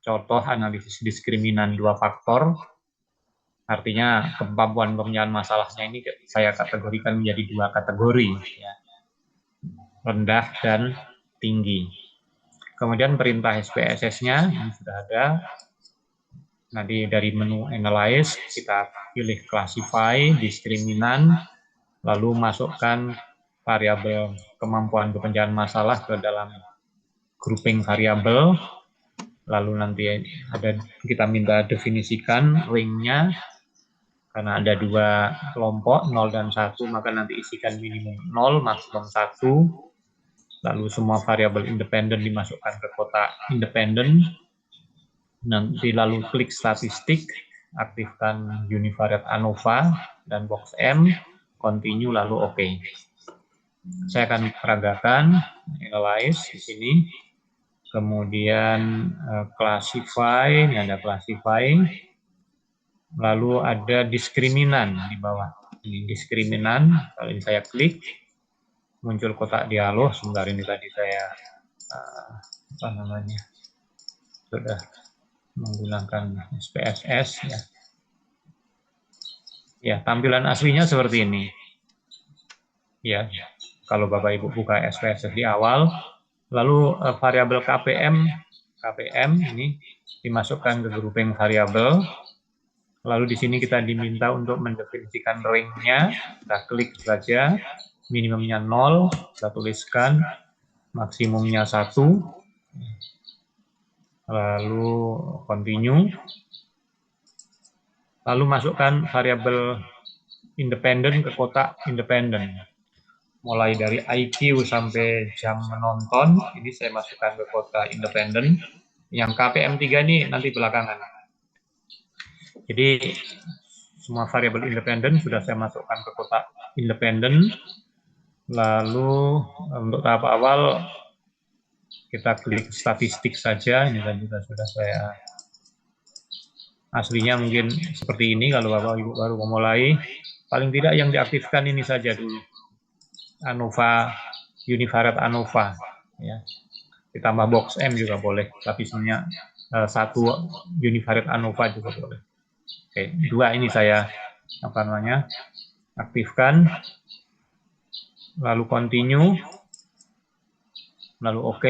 contoh analisis diskriminan 2 faktor. Artinya kemampuan pemecahan masalahnya ini saya kategorikan menjadi 2 kategori, ya. Rendah dan tinggi. Kemudian perintah SPSS-nya ini sudah ada. Nanti dari menu analyze kita pilih classify, diskriminan, lalu masukkan variabel kemampuan pemecahan masalah ke dalam grouping variabel. Lalu nanti kita minta definisikan ring-nya. Karena ada 2 kelompok, 0 dan 1, maka nanti isikan minimum 0, maksimum 1. Lalu semua variabel independen dimasukkan ke kotak independen. Nanti lalu klik statistik, aktifkan univariate ANOVA dan box M, continue lalu OK. Saya akan peragakan, analyze di sini. Kemudian classify, ini ada classify. Lalu ada diskriminan di bawah. Ini diskriminan, kalau ini saya klik, muncul kotak dialog. Sebentar, ini tadi saya sudah menggunakan SPSS, ya. Ya, tampilan aslinya seperti ini. Ya, kalau Bapak Ibu buka SPSS di awal, lalu variabel KPM ini dimasukkan ke grouping variabel. Lalu di sini kita diminta untuk mendefinisikan ring-nya. Kita klik saja, minimumnya 0, kita tuliskan, maksimumnya 1, lalu continue. Lalu masukkan variabel independen ke kotak independen. Mulai dari IQ sampai jam menonton, ini saya masukkan ke kotak independen. Yang KPM 3 ini nanti belakangan. Jadi semua variabel independen sudah saya masukkan ke kotak independen. Lalu untuk tahap awal kita klik statistik saja. Ini kan juga sudah saya aslinya mungkin seperti ini. Kalau Bapak Ibu baru memulai, paling tidak yang diaktifkan ini saja dulu, ANOVA, univariate ANOVA, ya. Ditambah box M juga boleh, tapi sebenarnya 1 univariate ANOVA juga boleh. Oke, 2 ini saya aktifkan, lalu continue, lalu OK.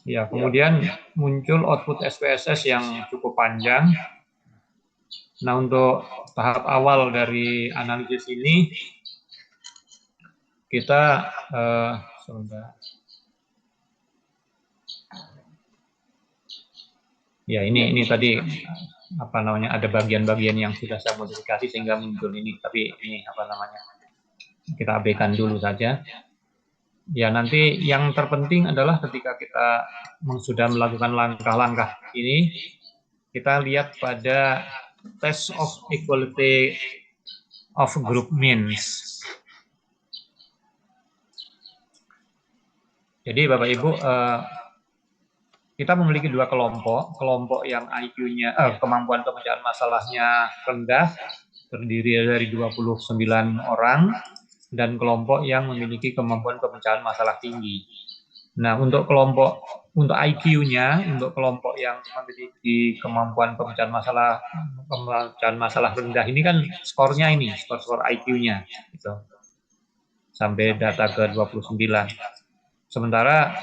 Ya, kemudian muncul output SPSS yang cukup panjang. Nah, untuk tahap awal dari analisis ini, kita ya ini tadi ada bagian-bagian yang sudah saya modifikasi sehingga muncul ini, tapi ini kita abaikan dulu saja. Ya, nanti yang terpenting adalah ketika kita sudah melakukan langkah-langkah ini, kita lihat pada test of equality of group means. Jadi Bapak Ibu, kita memiliki 2 kelompok yang IQ-nya, kemampuan pemecahan masalahnya rendah, terdiri dari 29 orang, dan kelompok yang memiliki kemampuan pemecahan masalah tinggi. Nah, untuk IQ-nya, untuk kelompok yang memiliki kemampuan pemecahan masalah rendah ini kan skornya ini, skor IQ-nya, gitu, sampai data ke 29. Sementara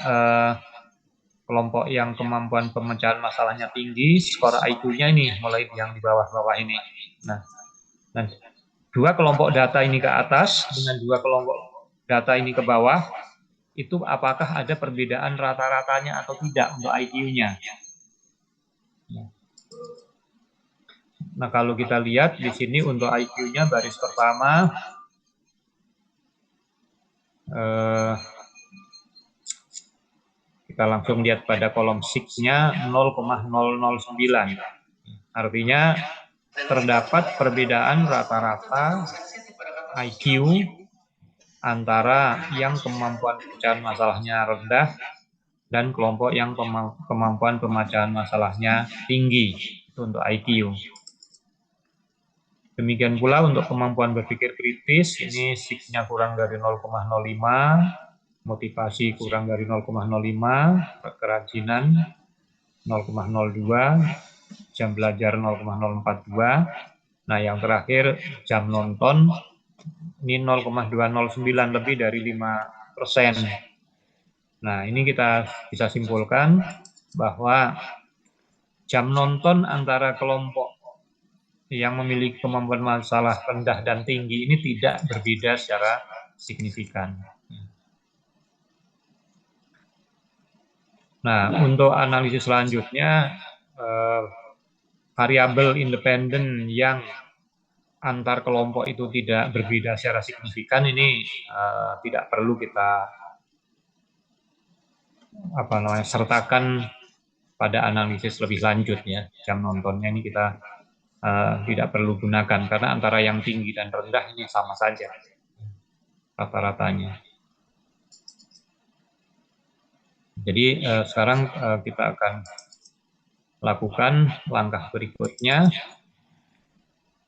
kelompok yang kemampuan pemecahan masalahnya tinggi, skor IQ-nya ini mulai yang di bawah-bawah ini. Nah, 2 kelompok data ini ke atas dengan 2 kelompok data ini ke bawah, itu apakah ada perbedaan rata-ratanya atau tidak untuk IQ-nya? Nah, kalau kita lihat di sini untuk IQ-nya baris pertama, kita langsung lihat pada kolom 6-nya 0,009. Artinya terdapat perbedaan rata-rata IQ antara yang kemampuan pemecahan masalahnya rendah dan kelompok yang kemampuan pemecahan masalahnya tinggi, itu untuk IQ. Demikian pula untuk kemampuan berpikir kritis, ini SIG-nya kurang dari 0,05, motivasi kurang dari 0,05, kerajinan 0,02, jam belajar 0,042. Nah, yang terakhir jam nonton ini 0,209, lebih dari 5%. Nah, ini kita bisa simpulkan bahwa jam nonton antara kelompok yang memiliki kemampuan masalah rendah dan tinggi ini tidak berbeda secara signifikan. Nah, untuk analisis selanjutnya, variabel independen yang antar kelompok itu tidak berbeda secara signifikan ini tidak perlu kita sertakan pada analisis lebih lanjut ya. Jam nontonnya ini kita tidak perlu gunakan karena antara yang tinggi dan rendah ini sama saja rata-ratanya. Jadi sekarang kita akan lakukan langkah berikutnya.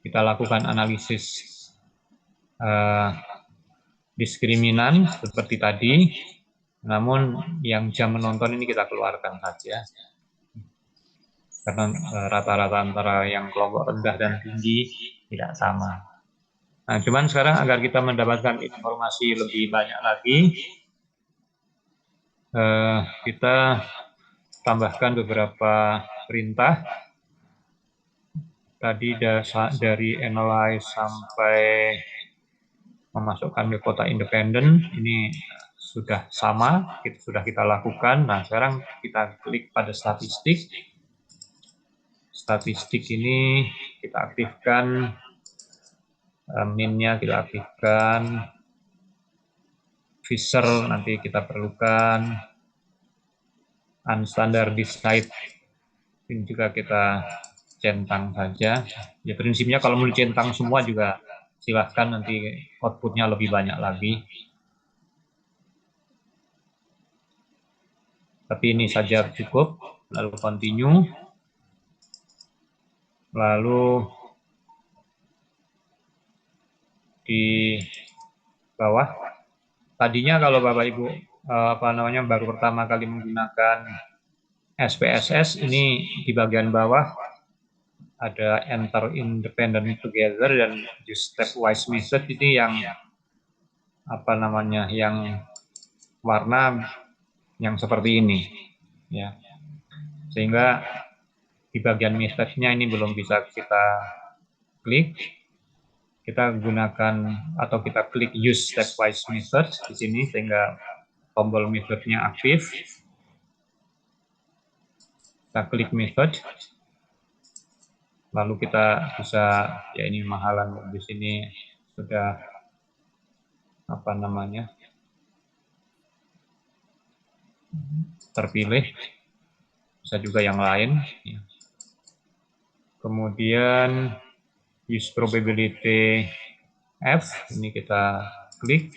Kita lakukan analisis diskriminan seperti tadi, namun yang jam menonton ini kita keluarkan saja. Karena rata-rata antara yang kelompok rendah dan tinggi tidak sama. Nah, cuman sekarang agar kita mendapatkan informasi lebih banyak lagi, kita tambahkan beberapa perintah. Tadi dari analyze sampai memasukkan ke kota independen, ini sudah sama, sudah kita lakukan. Nah, sekarang kita klik pada statistik. Statistik ini kita aktifkan, min-nya kita aktifkan, Fisher nanti kita perlukan, unstandardized type ini juga kita centang saja. Ya prinsipnya kalau mau dicentang semua juga silahkan, nanti outputnya lebih banyak lagi. Tapi ini saja cukup. Lalu continue. Lalu di bawah, tadinya kalau Bapak Ibu baru pertama kali menggunakan SPSS, ini di bagian bawah ada enter independent together dan use stepwise method. Ini yang yang warna yang seperti ini ya, sehingga di bagian methodnya ini belum bisa kita klik. Kita gunakan atau kita klik use stepwise method di sini sehingga tombol methodnya aktif. Kita klik method, lalu kita bisa, ya ini mahalan di sini sudah terpilih, bisa juga yang lain. Kemudian use probability F, ini kita klik,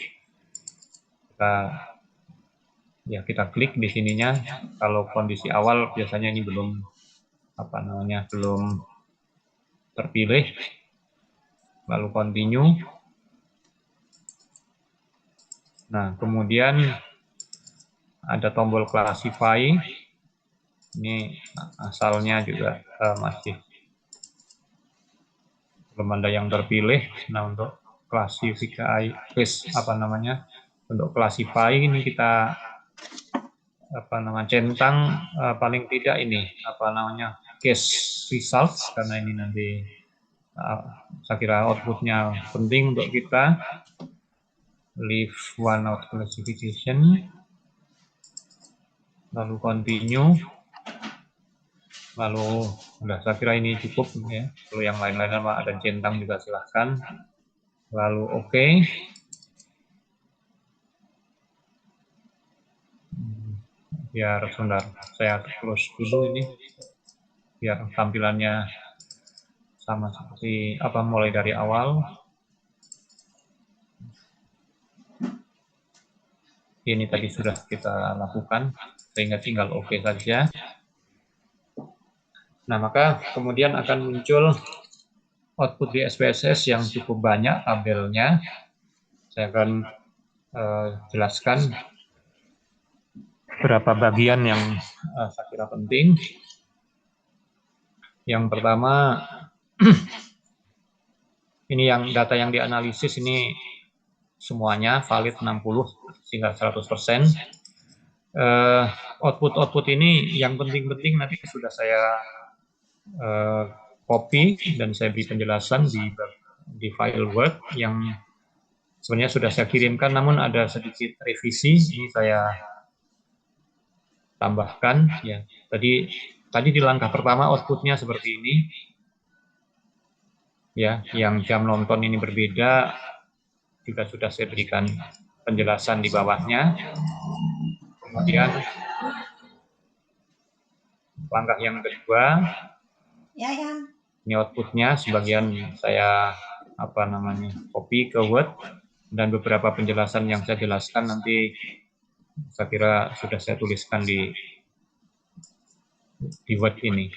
kita klik di sininya. Kalau kondisi awal biasanya ini belum belum terpilih. Lalu continue. Nah, kemudian ada tombol classify. Ini asalnya juga masih belum ada yang terpilih. Nah, untuk klasifikasi untuk classify ini kita centang paling tidak ini case results, karena ini nanti saya kira outputnya penting untuk kita. Leave one out classification, lalu continue, lalu saya kira ini cukup ya. Kalau yang lain-lain ada centang juga silahkan. Lalu oke. Biar sebentar saya close dulu ini biar tampilannya sama seperti mulai dari awal. Ini tadi sudah kita lakukan sehingga tinggal oke saja. Nah, maka kemudian akan muncul output di SPSS yang cukup banyak tabelnya. Saya akan jelaskan beberapa bagian yang saya kira penting. Yang pertama, ini yang data yang dianalisis ini semuanya valid 60 hingga 100%. Output ini yang penting-penting nanti sudah saya copy dan saya beri penjelasan di file Word yang sebenarnya sudah saya kirimkan, namun ada sedikit revisi. Ini saya tambahkan ya. Tadi di langkah pertama outputnya seperti ini ya, yang jam nonton ini berbeda, juga sudah saya berikan penjelasan di bawahnya. Kemudian langkah yang kedua, ini outputnya sebagian saya copy ke Word, dan beberapa penjelasan yang saya jelaskan nanti saya kira sudah saya tuliskan di Word ini.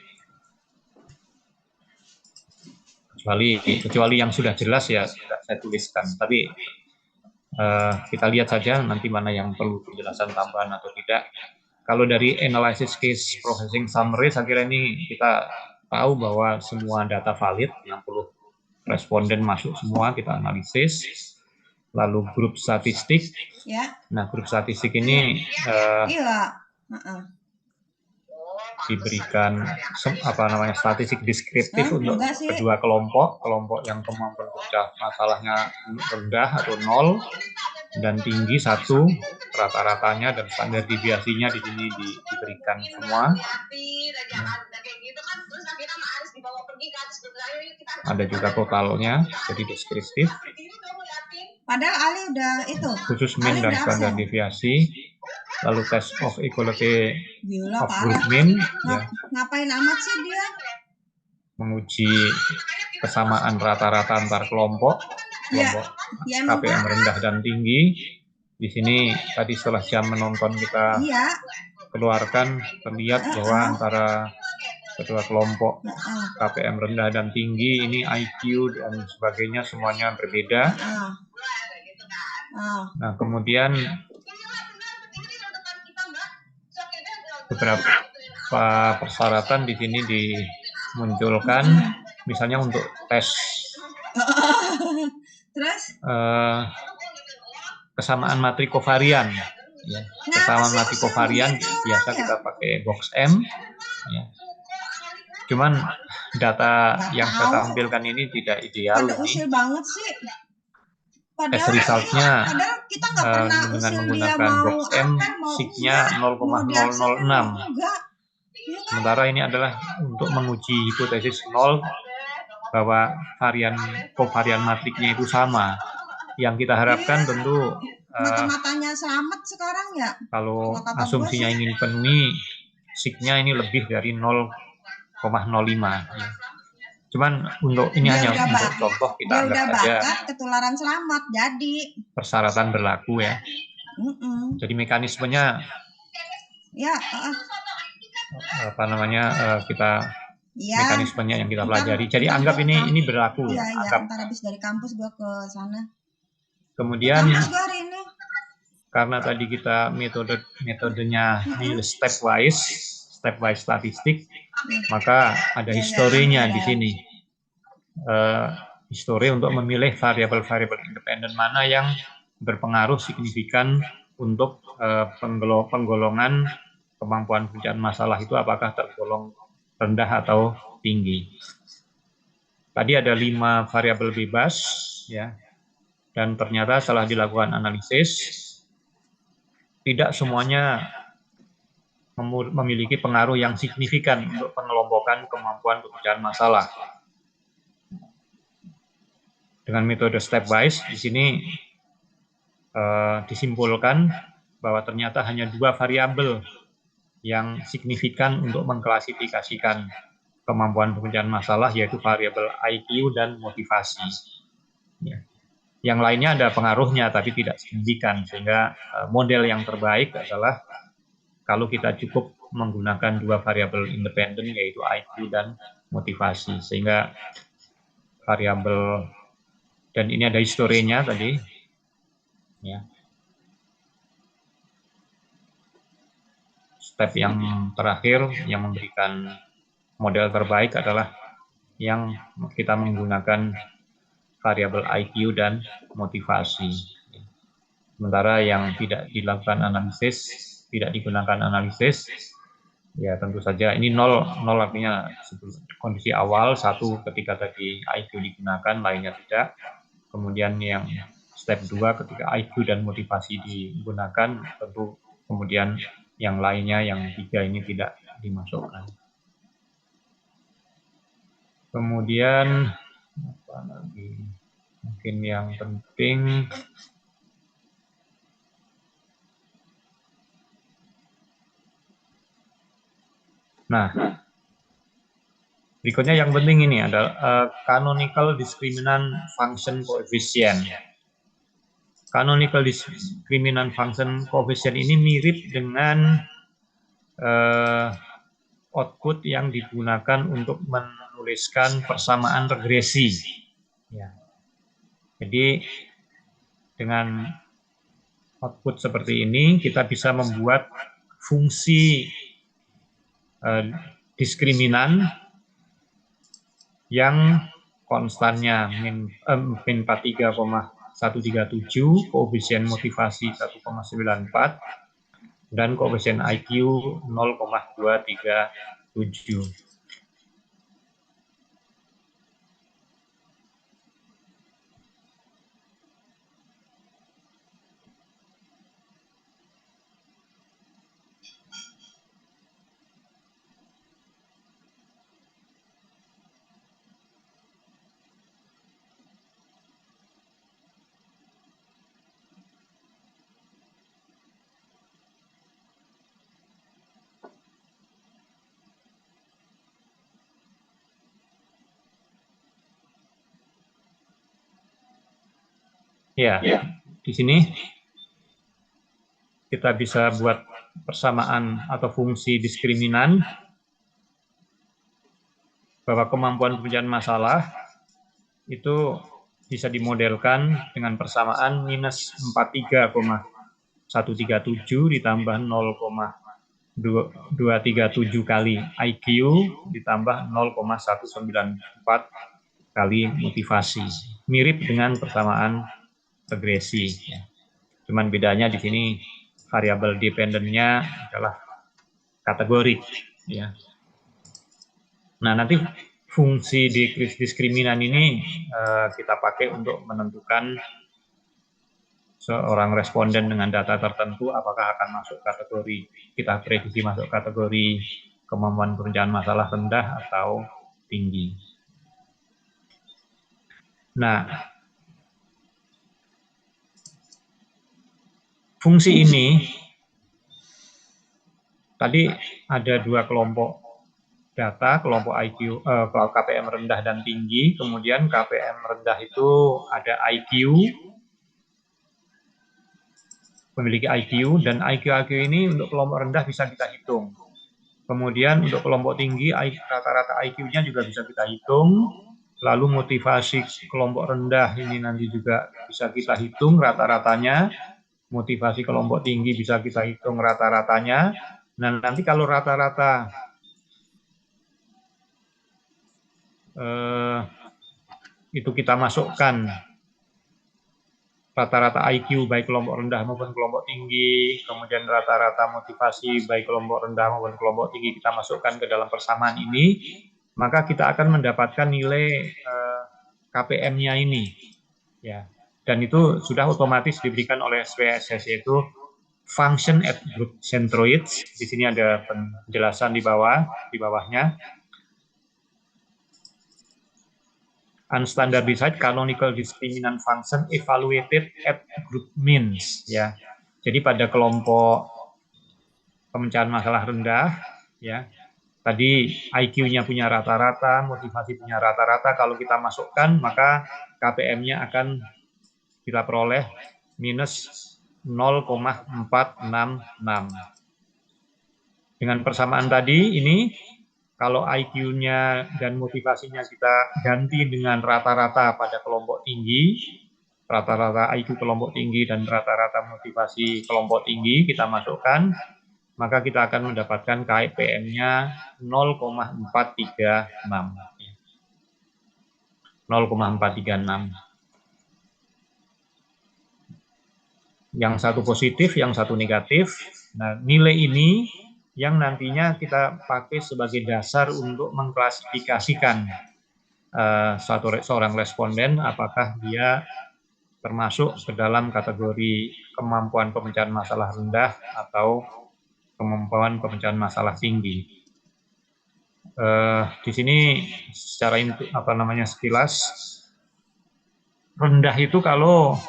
Kecuali yang sudah jelas ya sudah saya tuliskan. Tapi kita lihat saja nanti mana yang perlu penjelasan tambahan atau tidak. Kalau dari analysis case processing summary, saya kira ini kita tahu bahwa semua data valid, 60 responden masuk semua, kita analisis. Lalu grup statistik. Nah, grup statistik ini diberikan statistik deskriptif untuk kedua kelompok yang kemampuan pecah masalahnya rendah atau 0 dan tinggi 1, rata-ratanya dan standar deviasinya di sini diberikan semua. Ada juga totalnya, jadi deskriptif. Padahal Ali udah itu. Khusus mean dan standar deviasi. Lalu test of equality of group mean. Ngapain amat sih dia? Menguji kesamaan rata-rata antar kelompok KPM rendah dan tinggi. Di sini tadi setelah jam menonton kita keluarkan, terlihat bahwa antara kedua kelompok KPM rendah dan tinggi ini IQ dan sebagainya semuanya berbeda. Nah, kemudian beberapa persyaratan di sini dimunculkan, misalnya untuk tes kesamaan matrik kovarian. Ya, kesamaan matrik kovarian biasa kita pakai box M. Ya. Cuman data yang saya tampilkan ini tidak ideal ini. Test resultnya dengan menggunakan box M, signya 0,006. Sementara ini adalah untuk menguji hipotesis 0 bahwa kovarian matriknya itu sama. Yang kita harapkan tentu mata-matanya selamat sekarang ya. Kalau asumsinya ingin penuhi, signya ini lebih dari 0,05. Ya. Cuman untuk ini hanya untuk contoh, kita anggap saja ketularan selamat jadi persyaratan berlaku ya. Jadi mekanismenya mekanismenya yang kita pelajari. Jadi anggap ini berlaku. Anggap ntar habis dari kampus gua ke sana. Kemudian karena tadi kita metodenya ini stepwise statistik, maka ada historinya di sini. Histori untuk memilih variabel-variabel independen mana yang berpengaruh signifikan untuk penggolongan kemampuan pencarian masalah itu, apakah tergolong rendah atau tinggi. Tadi ada 5 variabel bebas ya. Dan ternyata setelah dilakukan analisis, tidak semuanya memiliki pengaruh yang signifikan untuk pengelompokan kemampuan pemecahan masalah. Dengan metode stepwise, di sini disimpulkan bahwa ternyata hanya 2 variabel yang signifikan untuk mengklasifikasikan kemampuan pemecahan masalah, yaitu variabel IQ dan motivasi. Ya. Yang lainnya ada pengaruhnya, tapi tidak signifikan, sehingga model yang terbaik adalah kalau kita cukup menggunakan 2 variabel independen, yaitu IQ dan motivasi, sehingga variabel, dan ini ada historinya tadi, ya. Step yang terakhir yang memberikan model terbaik adalah yang kita menggunakan variabel IQ dan motivasi. Sementara yang tidak dilakukan analisis, tidak digunakan analisis, ya tentu saja ini 0 artinya kondisi awal, 1 ketika tadi IQ digunakan, lainnya tidak. Kemudian yang step 2 ketika IQ dan motivasi digunakan, tentu kemudian yang lainnya, yang 3 ini tidak dimasukkan. Kemudian apa lagi? Mungkin yang penting, nah, berikutnya yang penting ini adalah canonical discriminant function coefficient. Canonical discriminant function coefficient ini mirip dengan output yang digunakan untuk menuliskan persamaan regresi. Ya. Jadi dengan output seperti ini kita bisa membuat fungsi diskriminan yang konstannya min 43,137, koefisien motivasi 1,94, dan koefisien IQ 0,237. Ya, di sini kita bisa buat persamaan atau fungsi diskriminan bahwa kemampuan pekerjaan masalah itu bisa dimodelkan dengan persamaan minus 43,137 ditambah 0,237 kali IQ ditambah 0,194 kali motivasi. Mirip dengan persamaan regresi. Cuman bedanya di sini variabel dependennya adalah kategorik. Ya. Nah, nanti fungsi diskriminan ini kita pakai untuk menentukan seorang responden dengan data tertentu apakah akan masuk kategori, kita prediksi masuk kategori kemampuan pekerjaan masalah rendah atau tinggi. Nah, fungsi ini tadi ada 2 kelompok data, kelompok IQ, KPM rendah dan tinggi. Kemudian KPM rendah itu ada IQ, memiliki IQ, dan IQ ini untuk kelompok rendah bisa kita hitung. Kemudian untuk kelompok tinggi, rata-rata IQ-nya juga bisa kita hitung. Lalu motivasi kelompok rendah ini nanti juga bisa kita hitung rata-ratanya. Motivasi kelompok tinggi bisa kita hitung rata-ratanya. Nah, nanti kalau rata-rata itu kita masukkan rata-rata IQ baik kelompok rendah maupun kelompok tinggi, kemudian rata-rata motivasi baik kelompok rendah maupun kelompok tinggi kita masukkan ke dalam persamaan ini, maka kita akan mendapatkan nilai KPM-nya ini. Ya. Dan itu sudah otomatis diberikan oleh SPSS, yaitu function at group centroids. Di sini ada penjelasan di bawahnya. Unstandardized canonical discriminant function evaluated at group means. Ya. Jadi pada kelompok pemecahan masalah rendah, ya. Tadi IQ-nya punya rata-rata, motivasi punya rata-rata. Kalau kita masukkan, maka KPM-nya akan kita peroleh minus 0,466. Dengan persamaan tadi ini kalau IQ-nya dan motivasinya kita ganti dengan rata-rata pada kelompok tinggi, rata-rata IQ kelompok tinggi dan rata-rata motivasi kelompok tinggi kita masukkan, maka kita akan mendapatkan KPM-nya 0,436. 0,436. Yang satu positif, yang satu negatif. Nah, nilai ini yang nantinya kita pakai sebagai dasar untuk mengklasifikasikan seorang responden apakah dia termasuk ke dalam kategori kemampuan pemecahan masalah rendah atau kemampuan pemecahan masalah tinggi. Di sini secara sekilas rendah itu kalau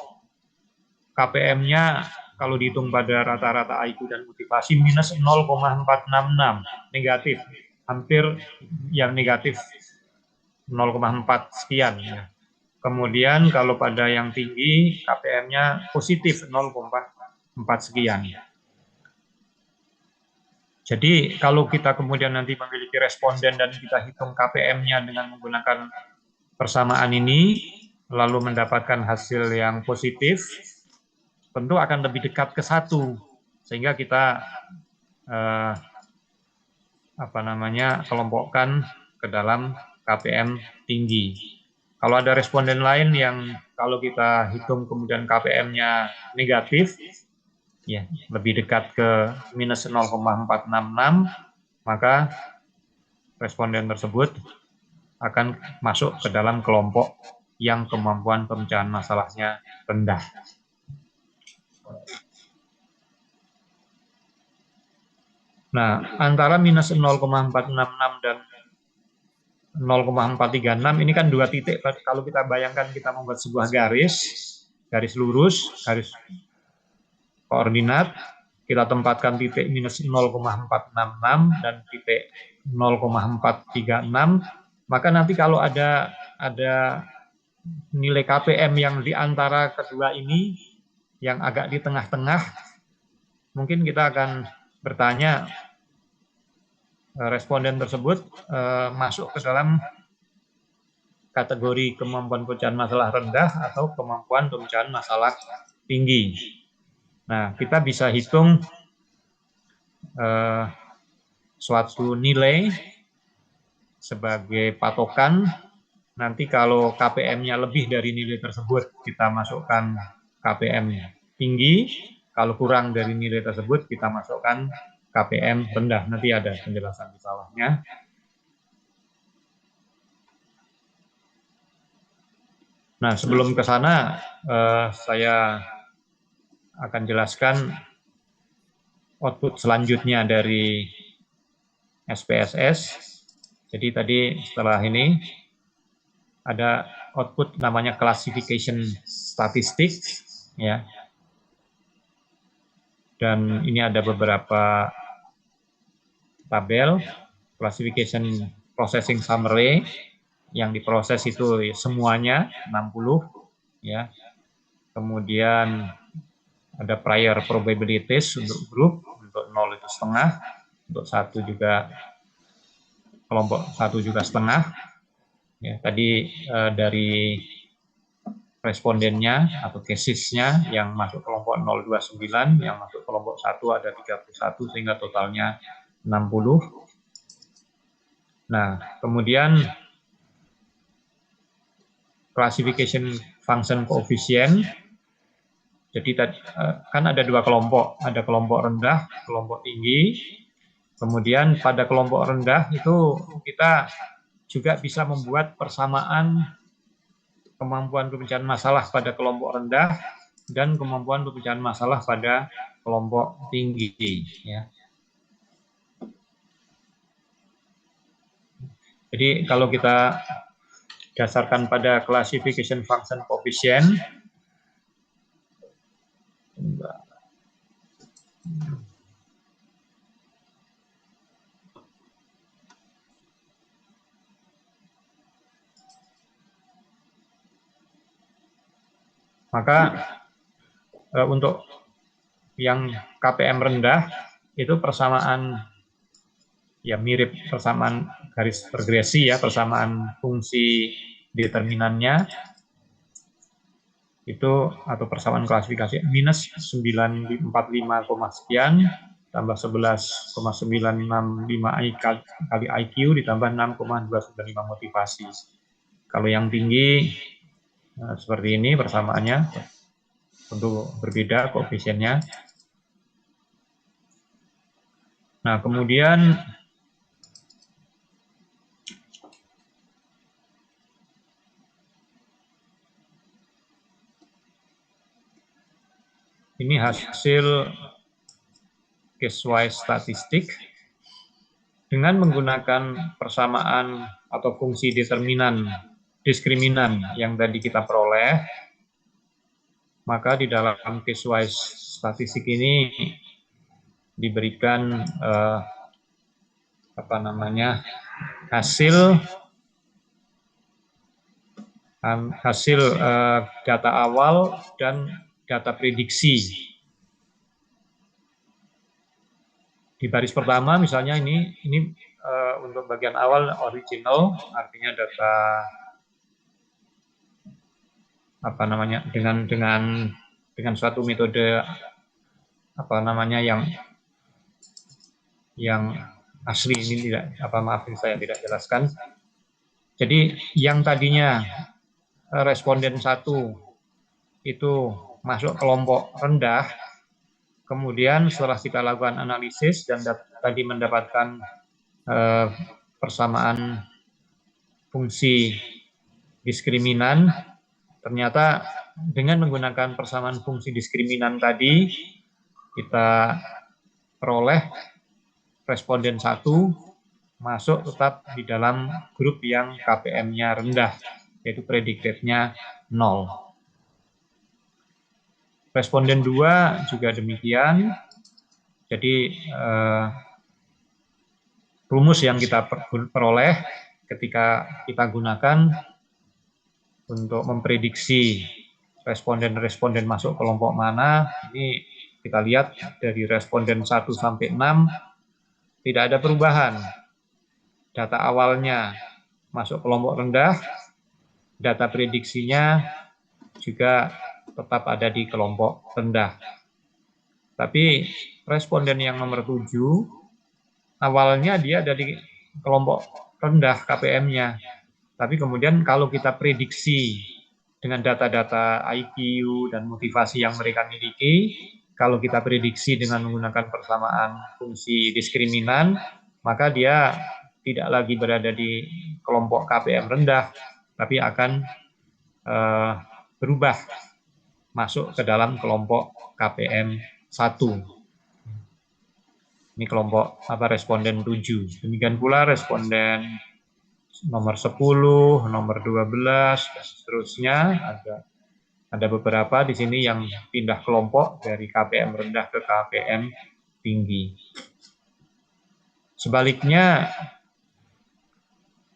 KPM-nya kalau dihitung pada rata-rata IQ dan motivasi minus 0,466 negatif, hampir yang negatif 0,4 sekian. Ya. Kemudian kalau pada yang tinggi KPM-nya positif 0,4 sekian. Jadi kalau kita kemudian nanti memiliki responden dan kita hitung KPM-nya dengan menggunakan persamaan ini, lalu mendapatkan hasil yang positif, tentu akan lebih dekat ke 1, sehingga kita kelompokkan ke dalam KPM tinggi. Kalau ada responden lain yang kalau kita hitung kemudian KPM-nya negatif, ya lebih dekat ke minus 0,466, maka responden tersebut akan masuk ke dalam kelompok yang kemampuan pemecahan masalahnya rendah. Nah, antara minus 0,466 dan 0,436 ini kan 2 titik. Kalau kita bayangkan kita membuat sebuah garis lurus, garis koordinat, kita tempatkan titik minus 0,466 dan titik 0,436, maka nanti kalau ada nilai KPM yang di antara kedua ini, yang agak di tengah-tengah, mungkin kita akan bertanya, responden tersebut masuk ke dalam kategori kemampuan pemecahan masalah rendah atau kemampuan pemecahan masalah tinggi. Nah, kita bisa hitung suatu nilai sebagai patokan. Nanti kalau KPM-nya lebih dari nilai tersebut, kita masukkan KPM tinggi. Kalau kurang dari nilai tersebut, kita masukkan KPM rendah. Nanti ada penjelasan di bawahnya. Nah, sebelum ke sana, saya akan jelaskan output selanjutnya dari SPSS. Jadi tadi setelah ini ada output namanya classification statistics, ya. Dan ini ada beberapa tabel classification processing summary yang diproses itu semuanya 60, ya. Kemudian ada prior probabilities untuk grup, untuk 0 itu setengah, untuk 1 juga kelompok 1 juga setengah. Ya, tadi dari respondennya atau casesnya yang masuk kelompok 029, yang masuk kelompok 1 ada 31 sehingga totalnya 60. Nah, kemudian classification function coefficient. Jadi kan ada 2 kelompok, ada kelompok rendah, kelompok tinggi. Kemudian pada kelompok rendah itu kita juga bisa membuat persamaan kemampuan pemecahan masalah pada kelompok rendah dan kemampuan pemecahan masalah pada kelompok tinggi. Ya. Jadi kalau kita dasarkan pada classification function coefficient, maka untuk yang KPM rendah itu persamaan ya mirip persamaan garis regresi ya, persamaan fungsi determinannya itu, atau persamaan klasifikasi minus 945, sekian tambah 11,965 kali IQ ditambah 6,295 motivasi. Kalau yang tinggi seperti ini persamaannya, tentu berbeda koefisiennya. Nah, kemudian ini hasil case-wise statistik dengan menggunakan persamaan atau fungsi determinan diskriminan yang tadi kita peroleh, maka di dalam case-wise statistik ini diberikan hasil data awal dan data prediksi. Di baris pertama misalnya ini untuk bagian awal original, artinya data dengan suatu metode yang asli. Ini saya tidak jelaskan. Jadi yang tadinya responden 1 itu masuk kelompok rendah, kemudian setelah kita lakukan analisis dan tadi mendapatkan persamaan fungsi diskriminan, ternyata dengan menggunakan persamaan fungsi diskriminan tadi kita peroleh responden 1 masuk tetap di dalam grup yang KPM-nya rendah, yaitu predicted-nya 0. Responden 2 juga demikian. Jadi rumus yang kita peroleh ketika kita gunakan untuk memprediksi responden-responden masuk kelompok mana, ini kita lihat dari responden 1 sampai 6 tidak ada perubahan. Data awalnya masuk kelompok rendah, data prediksinya juga tetap ada di kelompok rendah. Tapi responden yang nomor 7, awalnya dia ada di kelompok rendah KPM-nya. Tapi kemudian kalau kita prediksi dengan data-data IQ dan motivasi yang mereka miliki, kalau kita prediksi dengan menggunakan persamaan fungsi diskriminan, maka dia tidak lagi berada di kelompok KPM rendah, tapi akan berubah masuk ke dalam kelompok KPM 1. Ini kelompok responden 7. Demikian pula responden nomor 10, nomor 12, dan seterusnya. Ada beberapa di sini yang pindah kelompok dari KPM rendah ke KPM tinggi. Sebaliknya,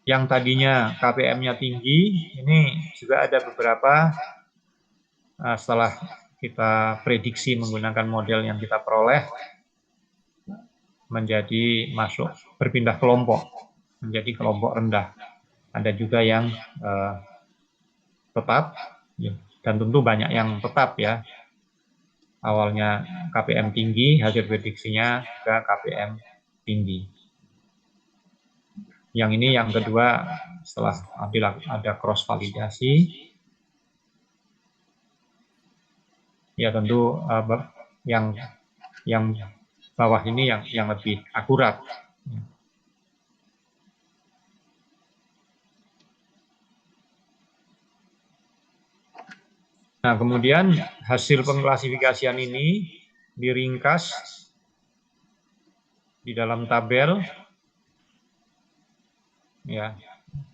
yang tadinya KPM-nya tinggi, ini juga ada beberapa setelah kita prediksi menggunakan model yang kita peroleh, menjadi berpindah kelompok, menjadi kelompok rendah. Ada juga yang tetap, dan tentu banyak yang tetap ya. Awalnya KPM tinggi, hasil prediksinya juga KPM tinggi. Yang ini yang kedua, setelah ada cross validasi, ya tentu yang bawah ini yang lebih akurat. Nah, kemudian hasil pengklasifikasian ini diringkas di dalam tabel. Ya,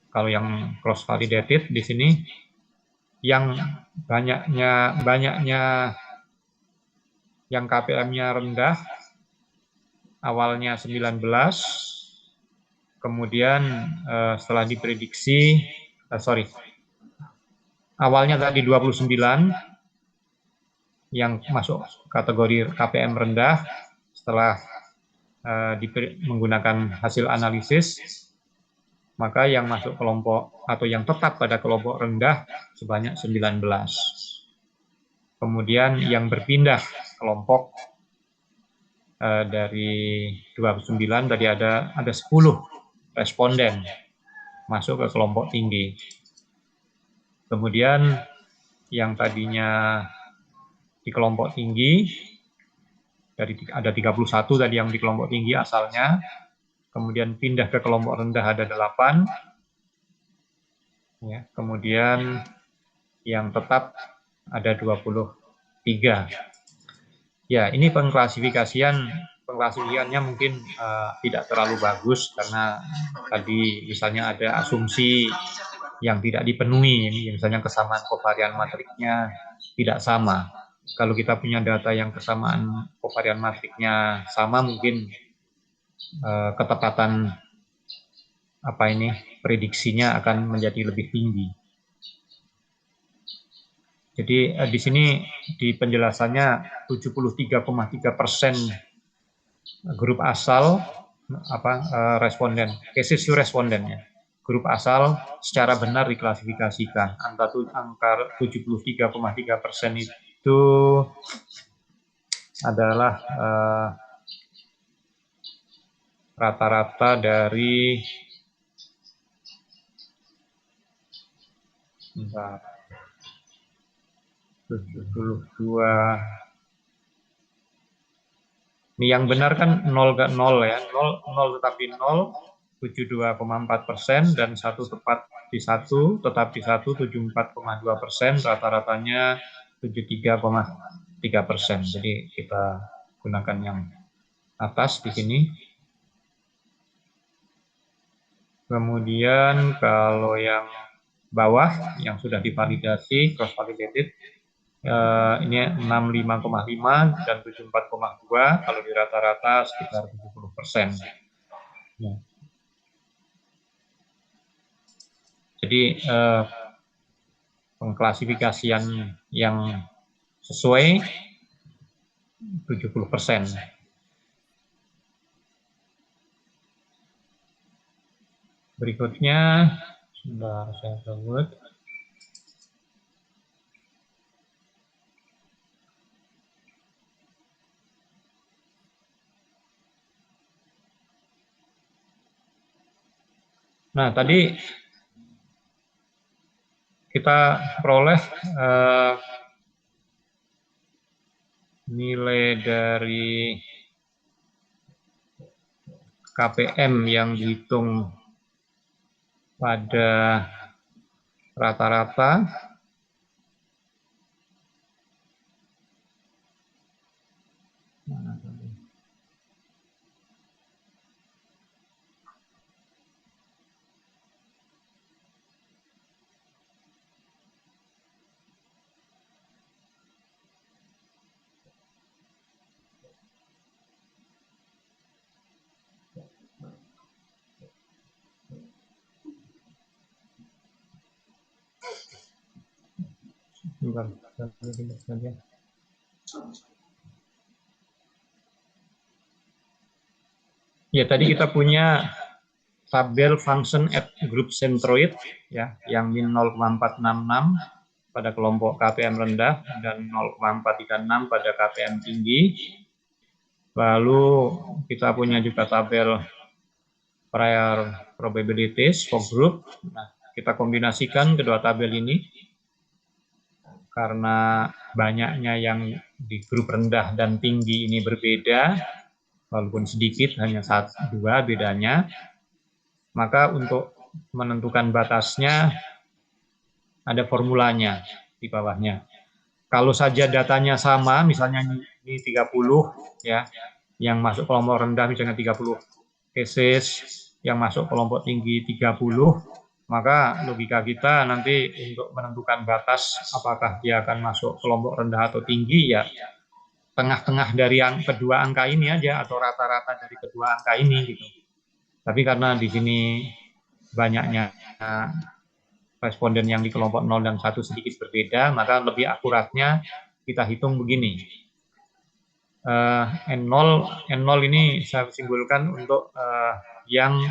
kalau yang cross validated di sini, yang banyaknya yang KPM-nya rendah, awalnya 19, kemudian setelah diprediksi, awalnya tadi 29 yang masuk kategori KPM rendah, setelah menggunakan hasil analisis, maka yang masuk kelompok atau yang tetap pada kelompok rendah sebanyak 19. Kemudian yang berpindah kelompok dari 29 tadi ada 10 responden masuk ke kelompok tinggi. Kemudian yang tadinya di kelompok tinggi ada 31 tadi yang di kelompok tinggi asalnya, kemudian pindah ke kelompok rendah ada 8, ya, kemudian yang tetap ada 23. Ya, ini pengklasifikasiannya mungkin tidak terlalu bagus karena tadi misalnya ada asumsi yang tidak dipenuhi, misalnya kesamaan kovarian matriknya tidak sama. Kalau kita punya data yang kesamaan kovarian matriknya sama, mungkin ketepatan prediksinya akan menjadi lebih tinggi. Jadi di sini di penjelasannya 73,3% grup asal responden, cases to respondennya. Grup asal secara benar diklasifikasikan. Angka 73,3% itu adalah rata-rata dari 72. Ini yang benar kan 0 ya, 0 tetapi 0, 72,4%, dan satu tetap di 1, 74,2%, rata-ratanya 73,3%. Jadi kita gunakan yang atas di sini. Kemudian kalau yang bawah yang sudah divalidasi, cross validated, ini 65,5 dan 74,2, kalau di rata-rata sekitar 70%. Ya. Jadi pengklasifikasian yang sesuai 70%. Berikutnya, sebentar saya sebut. Nah, tadi kita peroleh nilai dari KPM yang dihitung pada rata-rata. Ya, tadi kita punya tabel function at group centroid ya, yang min 0,466 pada kelompok KPM rendah dan 0,436 pada KPM tinggi. Lalu kita punya juga tabel prior probabilities for group. Nah, kita kombinasikan kedua tabel ini karena banyaknya yang di grup rendah dan tinggi ini berbeda, walaupun sedikit, hanya 1-2 bedanya. Maka untuk menentukan batasnya ada formulanya di bawahnya. Kalau saja datanya sama, misalnya ini 30 ya, yang masuk kelompok rendah misalnya 30 cases, yang masuk kelompok tinggi 30, maka logika kita nanti untuk menentukan batas apakah dia akan masuk kelompok rendah atau tinggi, ya tengah-tengah dari yang kedua angka ini aja atau rata-rata dari kedua angka ini gitu. Tapi karena di sini banyaknya responden yang di kelompok 0 dan 1 sedikit berbeda, maka lebih akuratnya kita hitung begini. N0 ini saya simbolkan untuk yang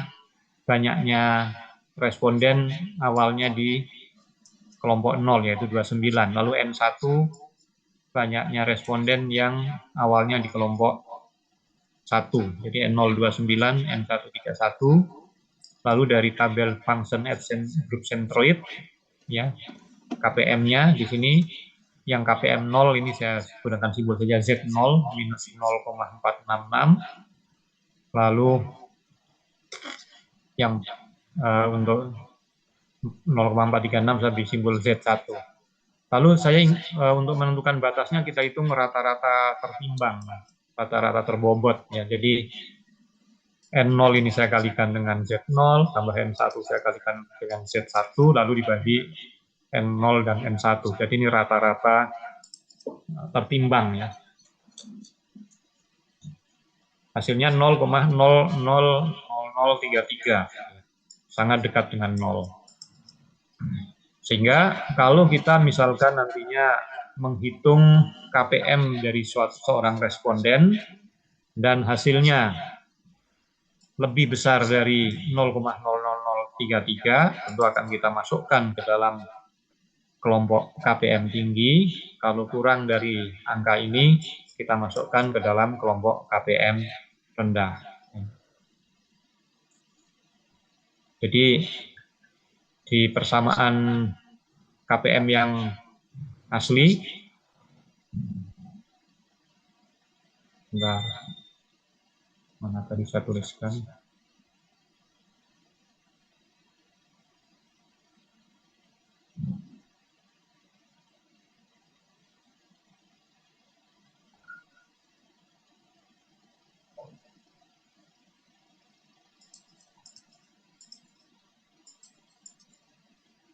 banyaknya responden awalnya di kelompok 0 yaitu 29. Lalu N1 banyaknya responden yang awalnya di kelompok 1. Jadi N029, N131. Lalu dari tabel function at group centroid ya, KPM-nya di sini yang KPM 0 ini saya gunakan simbol saja Z0 minus 0,466. Lalu yang untuk 0,436 saya beri simbol Z1. Lalu saya untuk menentukan batasnya kita hitung rata-rata tertimbang, rata-rata terbobot ya. Jadi N0 ini saya kalikan dengan Z0 tambah N1 saya kalikan dengan Z1 lalu dibagi N0 dan N1. Jadi ini rata-rata tertimbang ya. Hasilnya 0,000033. Sangat dekat dengan 0. Sehingga kalau kita misalkan nantinya menghitung KPM dari seorang responden dan hasilnya lebih besar dari 0,00033, tentu akan kita masukkan ke dalam kelompok KPM tinggi. Kalau kurang dari angka ini, kita masukkan ke dalam kelompok KPM rendah. Jadi di persamaan KPM yang asli, enggak, mana tadi saya tuliskan?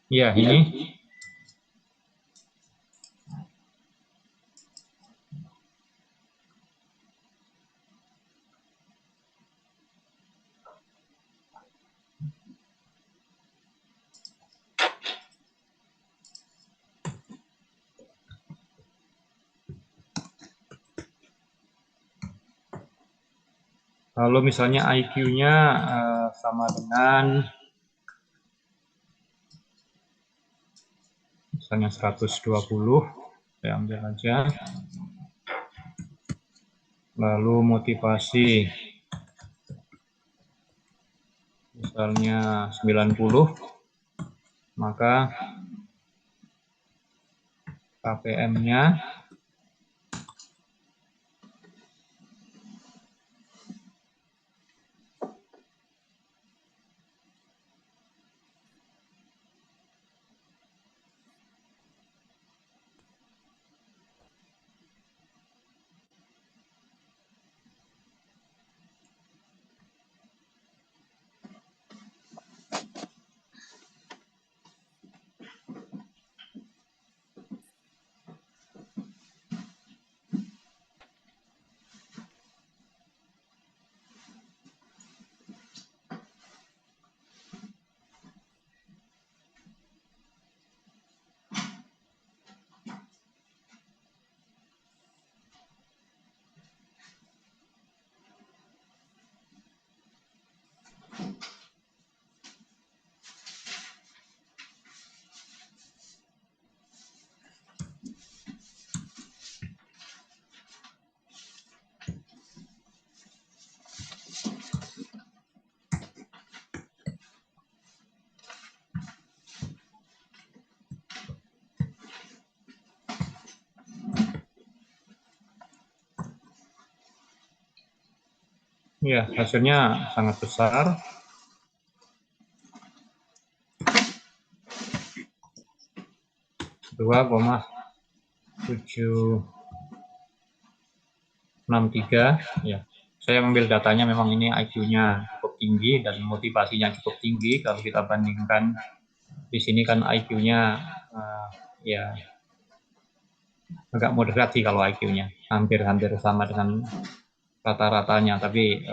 Ya, ini. Kalau misalnya IQ-nya sama dengan misalnya 120, saya ambil aja. Lalu motivasi misalnya 90, maka KPM-nya ya hasilnya sangat besar. Dua 2,763 ya. Saya ambil datanya memang ini IQ-nya cukup tinggi dan motivasinya cukup tinggi. Kalau kita bandingkan di sini kan IQ-nya ya agak moderat sih kalau IQ-nya, hampir sama dengan rata-ratanya. Tapi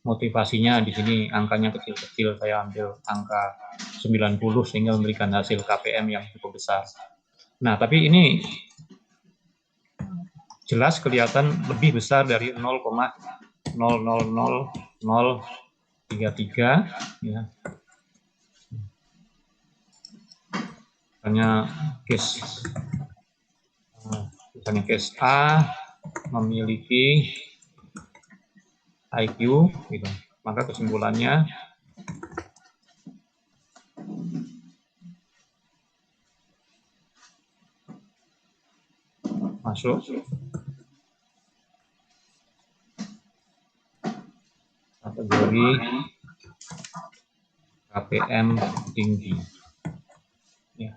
motivasinya di sini angkanya kecil-kecil. Saya ambil angka 90 sehingga memberikan hasil KPM yang cukup besar. Nah, tapi ini jelas kelihatan lebih besar dari 0,000033 ya. Misalnya case A memiliki IQ gitu. Maka kesimpulannya masuk kategori KPM tinggi. Ya.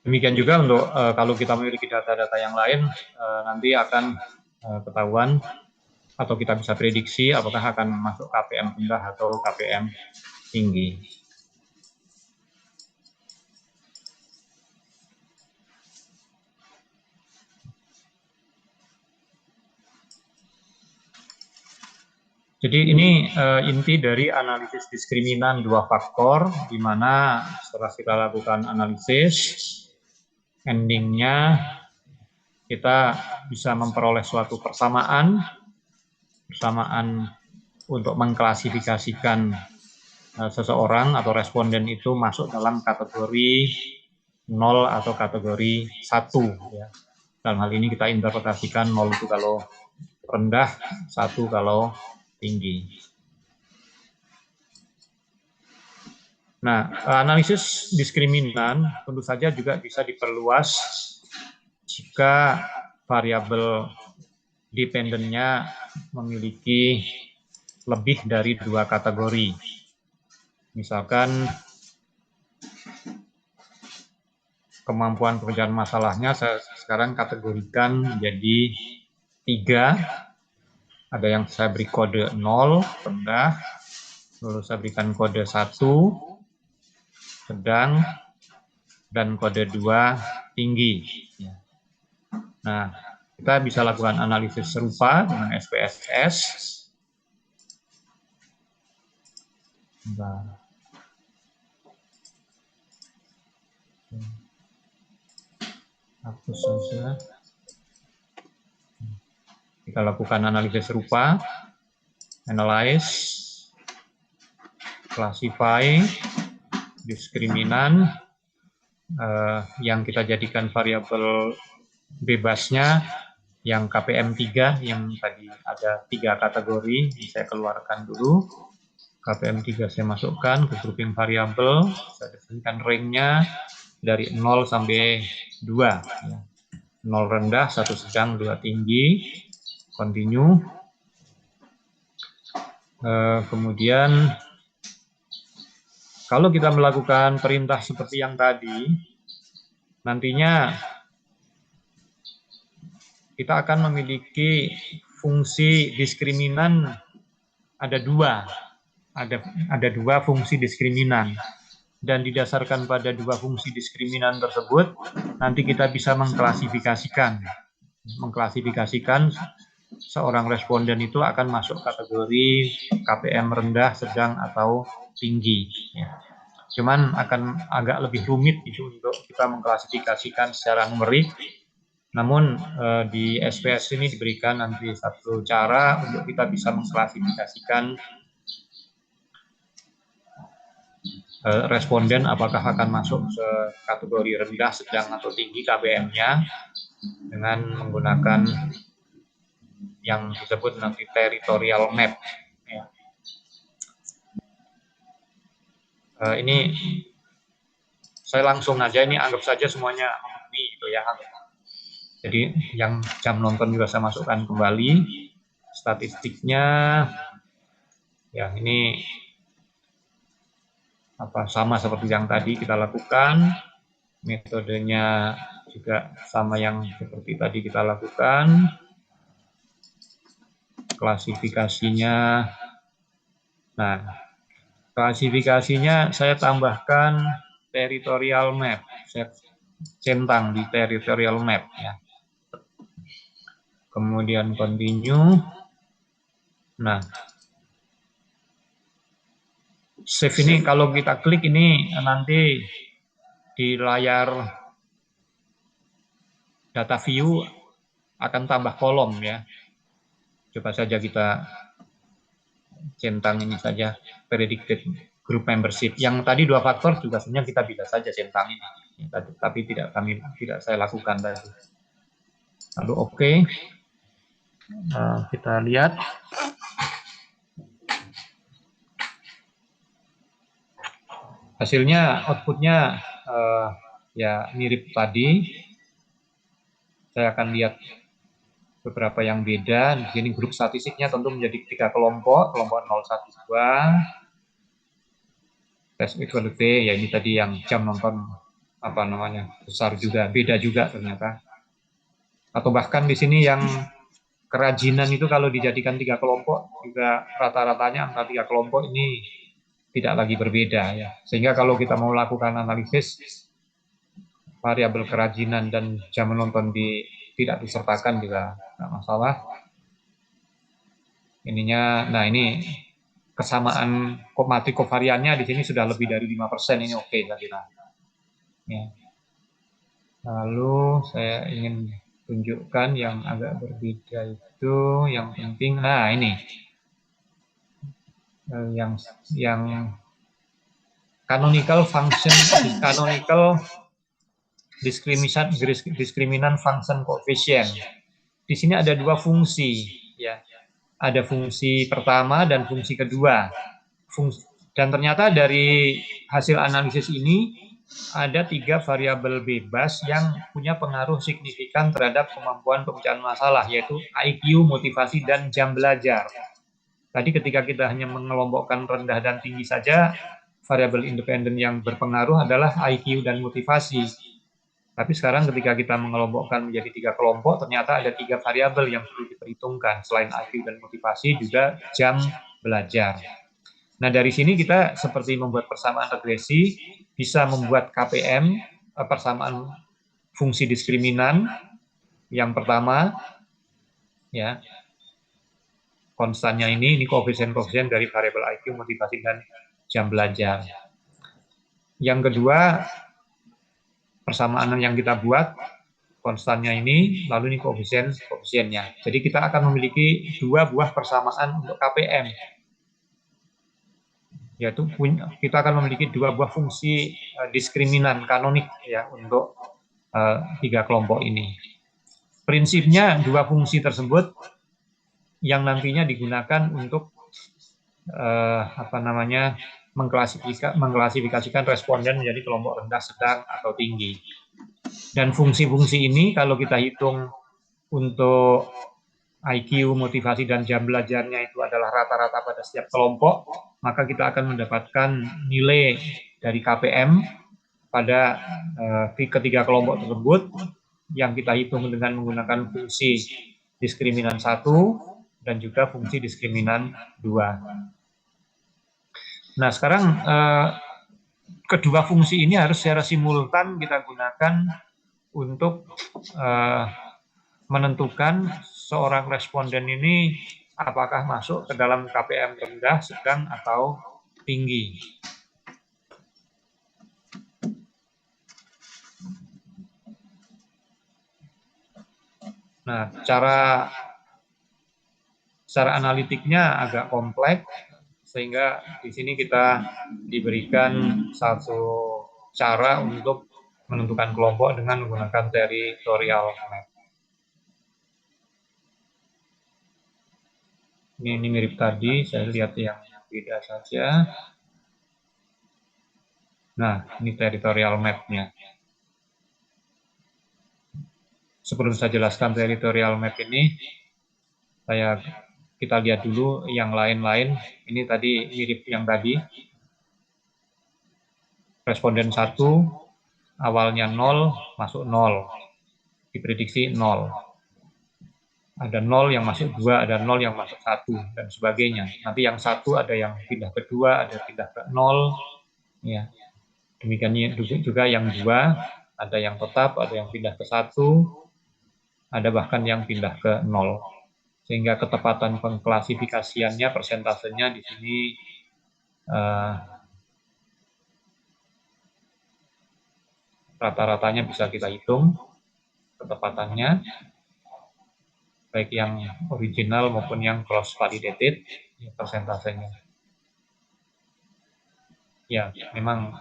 Demikian juga untuk kalau kita memiliki data-data yang lain, nanti akan ketahuan atau kita bisa prediksi apakah akan masuk KPM rendah atau KPM tinggi. Jadi ini inti dari analisis diskriminan dua faktor, di mana setelah kita lakukan analisis, endingnya kita bisa memperoleh suatu persamaan untuk mengklasifikasikan seseorang atau responden itu masuk dalam kategori 0 atau kategori 1. Ya. Dalam hal ini kita interpretasikan 0 itu kalau rendah, 1 kalau tinggi. Nah, analisis diskriminan tentu saja juga bisa diperluas jika variabel dependennya memiliki lebih dari 2 kategori. Misalkan kemampuan pekerjaan masalahnya saya sekarang kategorikan menjadi 3. Ada yang saya beri kode 0, rendah, lalu saya berikan kode 1, sedang, dan kode 2, tinggi. Nah, kita bisa lakukan analisis serupa dengan SPSS. Hapus saja. Kita lakukan analisis serupa, analyze, classify, diskriminan, yang kita jadikan variabel bebasnya, yang KPM 3, yang tadi ada 3 kategori, saya keluarkan dulu. KPM 3 saya masukkan ke grouping variabel, saya definisikan range-nya dari 0 sampai 2. 0 rendah, 1 sedang, 2 tinggi. Continue. Kemudian kalau kita melakukan perintah seperti yang tadi, nantinya kita akan memiliki fungsi diskriminan ada 2. Ada 2 fungsi diskriminan. Dan didasarkan pada 2 fungsi diskriminan tersebut, nanti kita bisa mengklasifikasikan seorang responden itu akan masuk kategori KPM rendah, sedang, atau tinggi. Ya. Cuman akan agak lebih rumit itu untuk kita mengklasifikasikan secara numerik. Namun di SPS ini diberikan nanti satu cara untuk kita bisa mengklasifikasikan responden apakah akan masuk ke kategori rendah, sedang, atau tinggi KPM-nya dengan menggunakan yang disebut nanti territorial map. Ya. Ini saya langsung aja, ini anggap saja semuanya memenuhi gitu ya. Jadi yang jam nonton juga saya masukkan kembali statistiknya. Ya, ini sama seperti yang tadi kita lakukan, metodenya juga sama yang seperti tadi kita lakukan, klasifikasinya. Nah, klasifikasinya saya tambahkan territorial map, saya centang di territorial map ya. Kemudian continue. Nah, save ini kalau kita klik ini nanti di layar data view akan tambah kolom ya. Coba saja kita centang ini saja, predicted group membership. Yang tadi 2 faktor juga sebenarnya kita bisa saja centang ini, tapi tidak saya lakukan tadi. Lalu oke. Kita lihat. Hasilnya, outputnya ya mirip tadi. Saya akan lihat beberapa yang beda. Di sini grup statistiknya tentu menjadi 3 kelompok 0, 1, 2. Test equality, ya ini tadi yang jam nonton besar juga, beda juga ternyata. Atau bahkan di sini yang kerajinan itu kalau dijadikan 3 kelompok juga rata-ratanya antara 3 kelompok ini tidak lagi berbeda ya. Sehingga kalau kita mau lakukan analisis variabel kerajinan dan jam menonton tidak disertakan juga nggak masalah. Nah ini kesamaan matrik kovariannya di sini sudah lebih dari 5%, ini oke saya kira. Ya. Lalu saya ingin tunjukkan yang agak berbeda itu, yang penting. Nah ini yang canonical function, canonical discriminant function coefficient. Di sini ada 2 fungsi, ya. Ada fungsi pertama dan fungsi kedua. Dan ternyata dari hasil analisis ini ada 3 variabel bebas yang punya pengaruh signifikan terhadap kemampuan pemecahan masalah, yaitu IQ, motivasi, dan jam belajar. Tadi ketika kita hanya mengelompokkan rendah dan tinggi saja, variabel independen yang berpengaruh adalah IQ dan motivasi. Tapi sekarang ketika kita mengelompokkan menjadi 3 kelompok, ternyata ada 3 variabel yang perlu diperhitungkan. Selain IQ dan motivasi, juga jam belajar. Nah, dari sini kita seperti membuat persamaan regresi, bisa membuat KPM, persamaan fungsi diskriminan. Yang pertama, ya, konstannya ini koefisien-koefisien dari variabel IQ, motivasi, dan jam belajar. Yang kedua, persamaan yang kita buat, konstannya ini, lalu ini koefisiennya. Jadi kita akan memiliki 2 buah persamaan untuk KPM. Yaitu kita akan memiliki 2 buah fungsi diskriminan kanonik ya untuk 3 kelompok ini. Prinsipnya 2 fungsi tersebut yang nantinya digunakan untuk mengklasifikasikan responden menjadi kelompok rendah, sedang, atau tinggi. Dan fungsi-fungsi ini kalau kita hitung untuk IQ, motivasi, dan jam belajarnya itu adalah rata-rata pada setiap kelompok, maka kita akan mendapatkan nilai dari KPM pada ketiga kelompok tersebut yang kita hitung dengan menggunakan fungsi diskriminan 1 dan juga fungsi diskriminan 2. Nah, sekarang kedua fungsi ini harus secara simultan kita gunakan untuk menentukan seorang responden ini apakah masuk ke dalam KPM rendah, sedang, atau tinggi. Nah, secara analitiknya agak kompleks, sehingga di sini kita diberikan satu cara untuk menentukan kelompok dengan menggunakan territorial map. Ini mirip tadi, saya lihat yang beda saja. Nah, ini territorial map-nya. Sebelum saya jelaskan territorial map ini, kita lihat dulu yang lain-lain. Ini tadi mirip yang tadi. Responden 1, awalnya 0, masuk 0. Diprediksi 0. Ada 0 yang masuk 2, ada 0 yang masuk 1, dan sebagainya. Nanti yang 1 ada yang pindah ke 2, ada pindah ke 0. Ya. Demikian juga yang 2, ada yang tetap, ada yang pindah ke 1, ada bahkan yang pindah ke 0. Sehingga ketepatan pengklasifikasiannya, persentasenya di sini rata-ratanya bisa kita hitung. ketepatannya, baik yang original maupun yang cross validated, ya, persentasenya. Ya, memang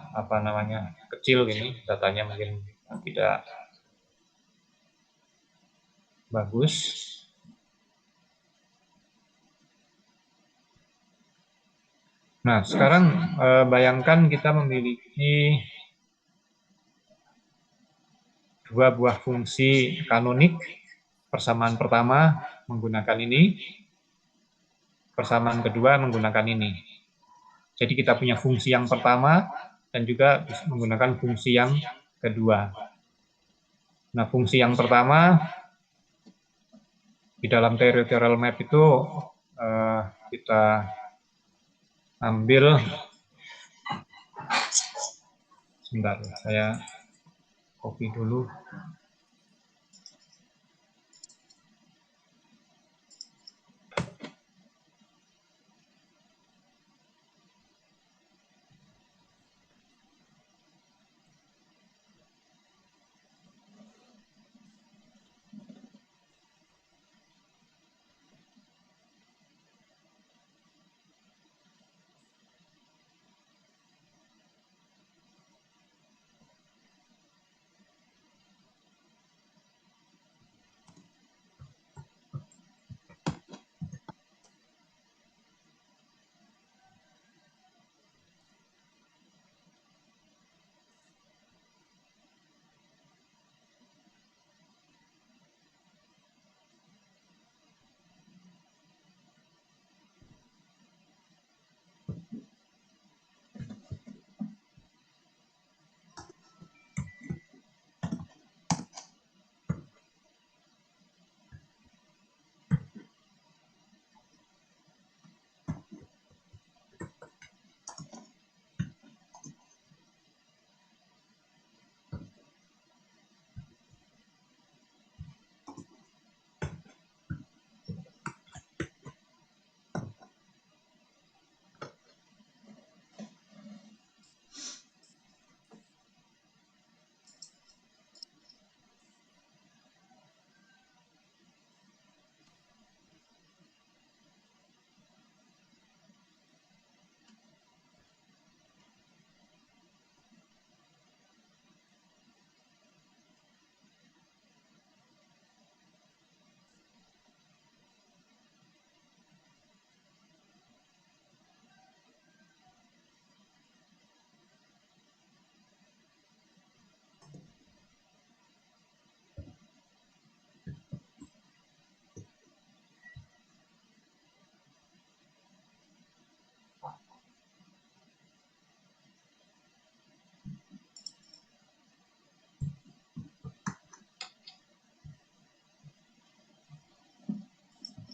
kecil ini datanya, mungkin tidak bagus. Nah, sekarang bayangkan kita memiliki dua buah fungsi kanonik. Persamaan pertama menggunakan ini, persamaan kedua menggunakan ini. Jadi kita punya fungsi yang pertama dan juga menggunakan fungsi yang kedua. Nah, fungsi yang pertama di dalam territorial map itu kita ambil, sebentar, saya copy dulu.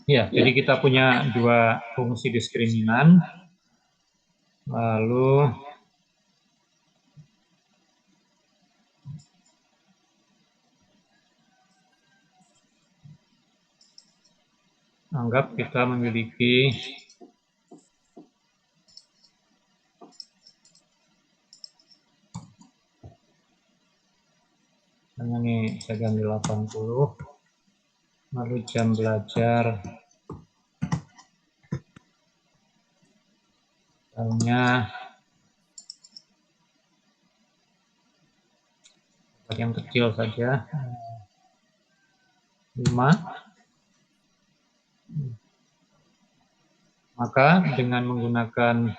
Ya, jadi kita punya dua fungsi diskriminan. Lalu anggap kita memiliki ini, saya ganti 80, lalu jam belajar misalnya yang kecil saja, 5. Maka dengan menggunakan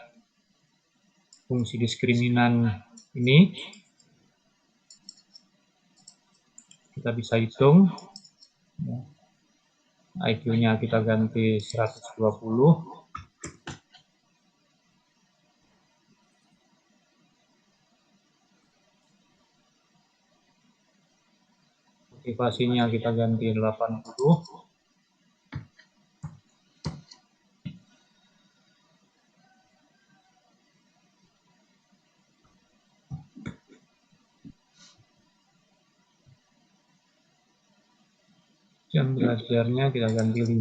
fungsi diskriminan ini, kita bisa hitung. IQ-nya kita ganti 120. Motivasinya kita ganti 80. Jam belajarnya kita ganti 5.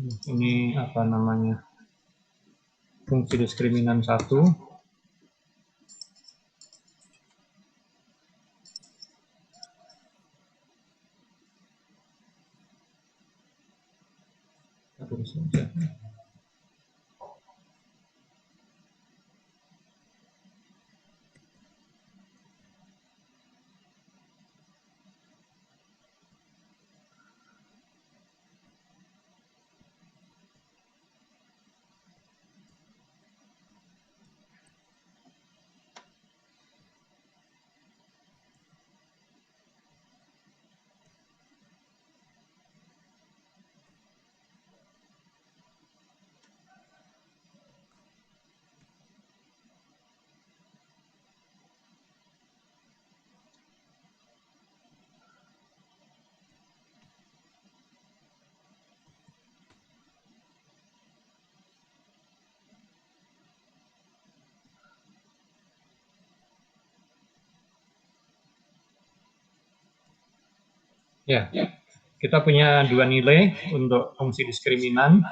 Ini apa namanya? Fungsi diskriminan 1. Tulis saja. Ya, kita punya dua nilai untuk fungsi diskriminan.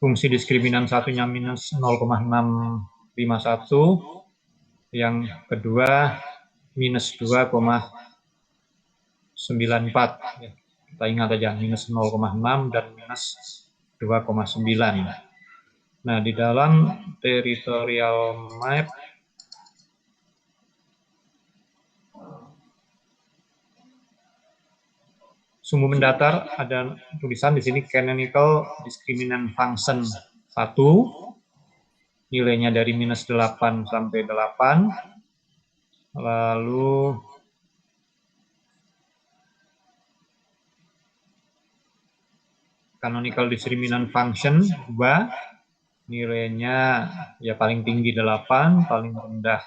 Fungsi diskriminan satunya minus 0,651, yang kedua minus 2,94. Ya, kita ingat aja minus 0,6 dan minus 2,9. Nah, di dalam territorial map sumbu mendatar ada tulisan di sini canonical discriminant function 1, nilainya dari minus 8 sampai 8. Lalu canonical discriminant function 2, nilainya ya paling tinggi 8, paling rendah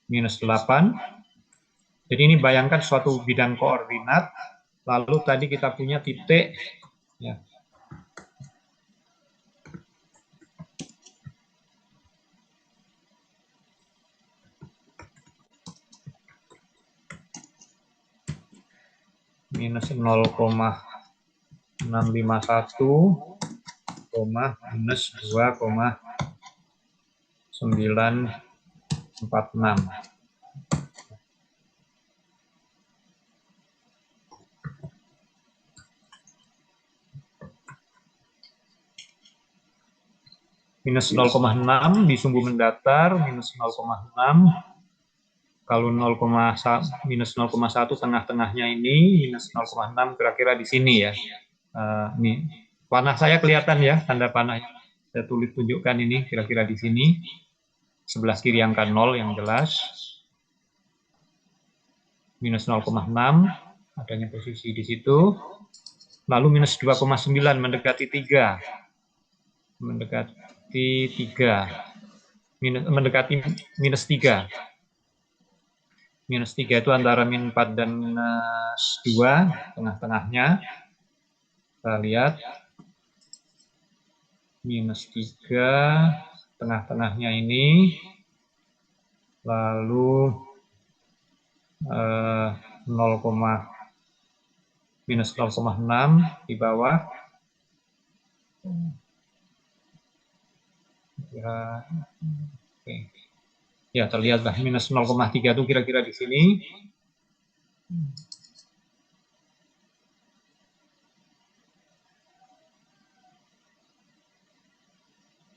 minus 8. Jadi ini bayangkan suatu bidang koordinat, lalu tadi kita punya titik, ya, minus 0,651, minus 2,946. Minus 0,6 di sumbu mendatar, minus 0,6. Kalau minus 0,1 tengah-tengahnya ini, minus 0,6 kira-kira di sini ya. Nih, panah saya kelihatan ya, tanda panahnya. Saya tunjukkan ini kira-kira di sini. Sebelah kiri angka 0 yang jelas. Minus 0,6, adanya posisi di situ. Lalu minus 2,9 mendekati 3. Mendekati 3. Mendekati minus 3. Minus 3 itu antara min 4 dan minus 2, tengah-tengahnya. Kita lihat. Minus 3, tengah-tengahnya ini. Lalu minus 0,6 di bawah. Ya, oke. Ya, terlihatlah minus 0,3 itu kira-kira di sini.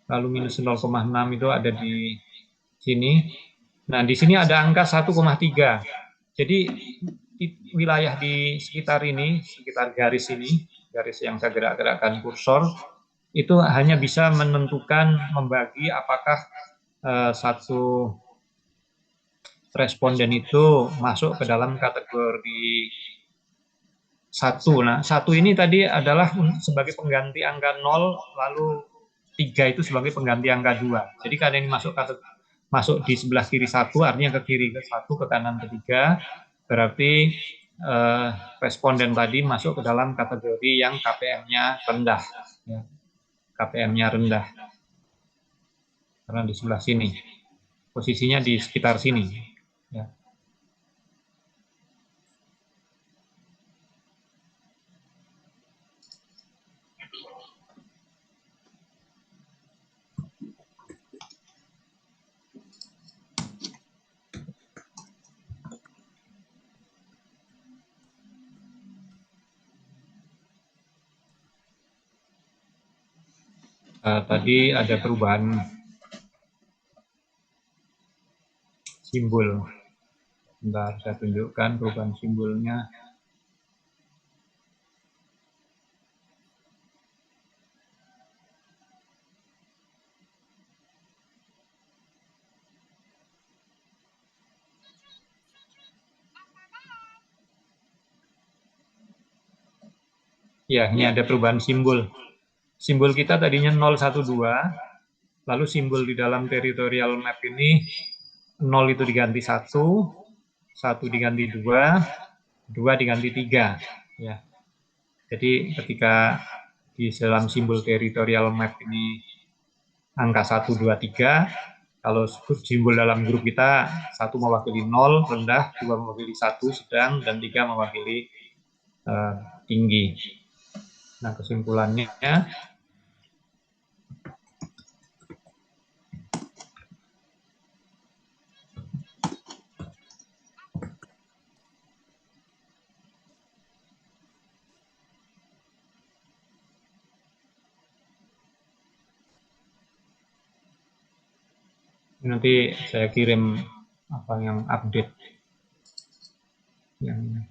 Lalu minus 0,6 itu ada di sini. Nah, di sini ada angka 1,3. Jadi wilayah di sekitar ini, sekitar garis ini, garis yang saya gerak-gerakkan kursor, itu hanya bisa menentukan, membagi apakah satu responden itu masuk ke dalam kategori 1. Nah, 1 ini tadi adalah sebagai pengganti angka 0, lalu 3 itu sebagai pengganti angka 2. Jadi karena ini masuk di sebelah kiri 1, artinya ke kiri ke 1, ke kanan ke 3, berarti responden tadi masuk ke dalam kategori yang KPM-nya rendah. Ya. KPM-nya rendah. Karena di sebelah sini. Posisinya di sekitar sini. Ya. Tadi ada perubahan simbol. Bentar, saya tunjukkan perubahan simbolnya. Ya, ini ada perubahan simbol. Simbol kita tadinya 012, lalu simbol di dalam territorial map ini 0 itu diganti 1, 1 diganti 2, 2 diganti 3. Ya. Jadi ketika di dalam simbol territorial map ini angka 1, 2, 3, kalau simbol dalam grup kita 1 mewakili 0, rendah, 2 mewakili 1, sedang, dan 3 mewakili tinggi. Nah, kesimpulannya nanti saya kirim apa yang update yang